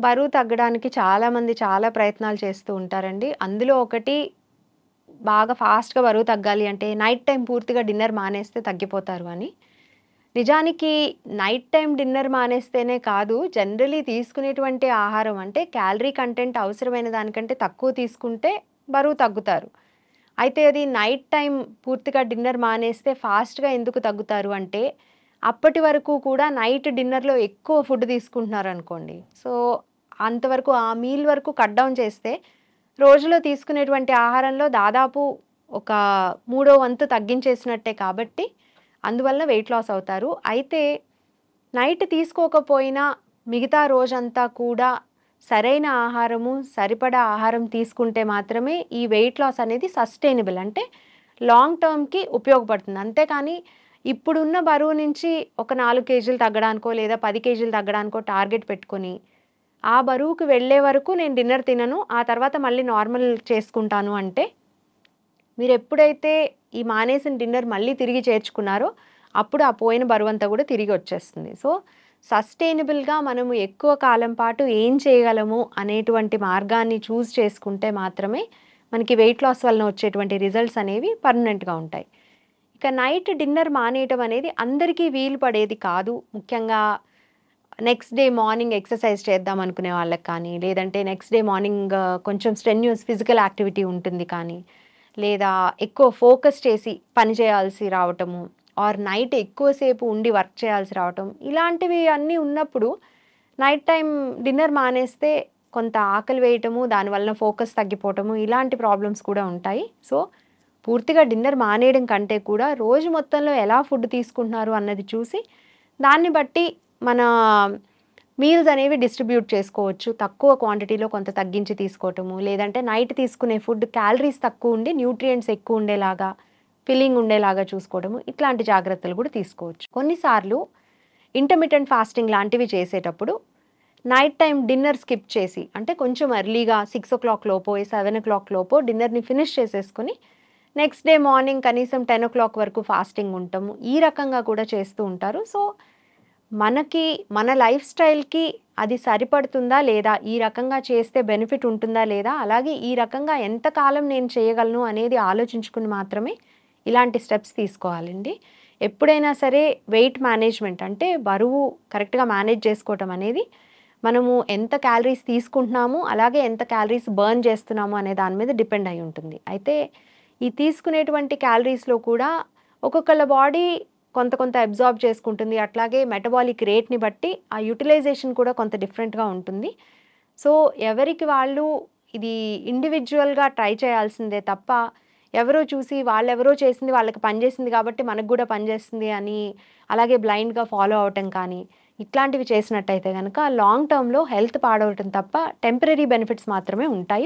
బరువు తగ్గడానికి చాలామంది చాలా ప్రయత్నాలు చేస్తూ ఉంటారండి. అందులో ఒకటి బాగా ఫాస్ట్‌గా బరువు తగ్గాలి అంటే నైట్ టైమ్ పూర్తిగా డిన్నర్ మానేస్తే తగ్గిపోతారు అని. నిజానికి నైట్ టైమ్ డిన్నర్ మానేస్తేనే కాదు, జనరల్లీ తీసుకునేటువంటి ఆహారం అంటే క్యాలరీ కంటెంట్ అవసరమైన దానికంటే తక్కువ తీసుకుంటే బరువు తగ్గుతారు. అయితే అది నైట్ టైమ్ పూర్తిగా డిన్నర్ మానేస్తే ఫాస్ట్‌గా ఎందుకు తగ్గుతారు అంటే, అప్పటి వరకు కూడా నైట్ డిన్నర్‌లో ఎక్కువ ఫుడ్ తీసుకుంటున్నారనుకోండి. సో, అంతవరకు ఆ మీల్ వరకు కట్ డౌన్ చేస్తే, రోజులో తీసుకునేటువంటి ఆహారంలో దాదాపు ఒక మూడో వంతు తగ్గించేసినట్టే కాబట్టి, అందువలన వెయిట్ లాస్ అవుతారు. అయితే నైట్ తీసుకోకపోయినా మిగతా రోజంతా కూడా సరైన ఆహారము, సరిపడా ఆహారం తీసుకుంటే మాత్రమే ఈ వెయిట్ లాస్ అనేది సస్టైనబుల్. అంటే లాంగ్ టర్మ్‌కి ఉపయోగపడుతుంది. అంతేకానీ ఇప్పుడున్న బరువు నుంచి ఒక 4 కేజీలు తగ్గడానికో, లేదా 10 కేజీలు తగ్గడానికో టార్గెట్ పెట్టుకొని, ఆ బరువుకి వెళ్ళే వరకు నేను డిన్నర్ తినను. ఆ తర్వాత మళ్ళీ నార్మల్ చేసుకుంటాను అంటే, మీరెప్పుడైతే ఈ మానేసిన డిన్నర్ మళ్ళీ తిరిగి చేర్చుకున్నారో, అప్పుడు ఆ పోయిన బరువంతా గూడా తిరిగొచ్చేస్తుంది. సో, సస్టైనబుల్‌గా మనము ఎక్కువ కాలం పాటు ఏం చేయగలము అనేటువంటి మార్గాన్ని చూజ్ చేసుకుంటే మాత్రమే, మనకి వెయిట్ లాస్ వలన వచ్చేటువంటి రిజల్ట్స్ అనేవి పర్మనెంట్‌గా ఉంటాయి. ఇక నైట్ డిన్నర్ మానేయటం అనేది అందరికీ వీలు పడేది కాదు. ముఖ్యంగా నెక్స్ట్ డే మార్నింగ్ ఎక్సర్సైజ్ చేద్దాం అనుకునే వాళ్ళకి కానీ, లేదంటే నెక్స్ట్ డే మార్నింగ్ కొంచెం స్ట్రెన్యూస్ ఫిజికల్ యాక్టివిటీ ఉంటుంది కానీ, లేదా ఎక్కువ ఫోకస్ చేసి పని చేయాల్సి రావటము, ఆర్ నైట్ ఎక్కువ సేపు ఉండి వర్క్ చేయాల్సి రావటం, ఇలాంటివి అన్నీ ఉన్నప్పుడు నైట్ టైమ్ డిన్నర్ మానేస్తే కొంత ఆకలి వేయటము, దానివలన ఫోకస్ తగ్గిపోవటము, ఇలాంటి ప్రాబ్లమ్స్ కూడా ఉంటాయి. సో, పూర్తిగా డిన్నర్ మానేయడం కంటే కూడా రోజు మొత్తంలో ఎలా ఫుడ్ తీసుకుంటున్నారు అన్నది చూసి, దాన్ని బట్టి మన మీల్స్ అనేవి డిస్ట్రిబ్యూట్ చేసుకోవచ్చు. తక్కువ క్వాంటిటీలో కొంత తగ్గించి తీసుకోవటము, లేదంటే నైట్ తీసుకునే ఫుడ్ క్యాలరీస్ తక్కువుండి, న్యూట్రియంట్స్ ఎక్కువుండేలాగా, ఫిల్లింగ్ ఉండేలాగా చూసుకోవడము, ఇట్లాంటి జాగ్రత్తలు కూడా తీసుకోవచ్చు. కొన్నిసార్లు ఇంటర్మిటెంట్ ఫాస్టింగ్ లాంటివి చేసేటప్పుడు నైట్ టైమ్ డిన్నర్ స్కిప్ చేసి, అంటే కొంచెం ఎర్లీగా 6:00 లోపో, 7:00 లోపో డిన్నర్‌ని ఫినిష్ చేసేసుకొని, నెక్స్ట్ డే మార్నింగ్ కనీసం 10:00 వరకు ఫాస్టింగ్ ఉండటము. ఈ రకంగా కూడా చేస్తూ ఉంటారు. సో, మనకి మన లైఫ్ స్టైల్‌కి అది సరిపడుతుందా లేదా? ఈ రకంగా చేస్తే బెనిఫిట్ ఉంటుందా లేదా? అలాగే ఈ రకంగా ఎంత కాలం నేను చేయగలను అనేది ఆలోచించుకుని మాత్రమే ఇలాంటి స్టెప్స్ తీసుకోవాలండి. ఎప్పుడైనా సరే వెయిట్ మేనేజ్‌మెంట్ అంటే బరువు కరెక్ట్‌గా మేనేజ్ చేసుకోవటం అనేది మనము ఎంత క్యాలరీస్ తీసుకుంటున్నాము, అలాగే ఎంత క్యాలరీస్ బర్న్ చేస్తున్నాము అనే దాని మీద డిపెండ్ అయి ఉంటుంది. అయితే ఈ తీసుకునేటువంటి క్యాలరీస్‌లో కూడా ఒక్కొక్కళ్ళ బాడీ కొంత కొంత అబ్జార్బ్ చేసుకుంటుంది. అట్లాగే మెటబాలిక్ రేట్‌ని బట్టి ఆ యుటిలైజేషన్ కూడా కొంత డిఫరెంట్‌గా ఉంటుంది. సో, ఎవరికి వాళ్ళు ఇది ఇండివిడ్యువల్‌గా ట్రై చేయాల్సిందే తప్ప, ఎవరో చూసి వాళ్ళెవరో చేసింది వాళ్ళకి పనిచేసింది కాబట్టి మనకు గూడా పనిచేస్తుంది అని, అలాగే బ్లైండ్‌గా ఫాలో అవ్వటం కానీ, ఇట్లాంటివి చేసినట్టయితే గనక లాంగ్ టర్మ్‌లో హెల్త్ పాడవటం తప్ప టెంపరరీ బెనిఫిట్స్ మాత్రమే ఉంటాయి.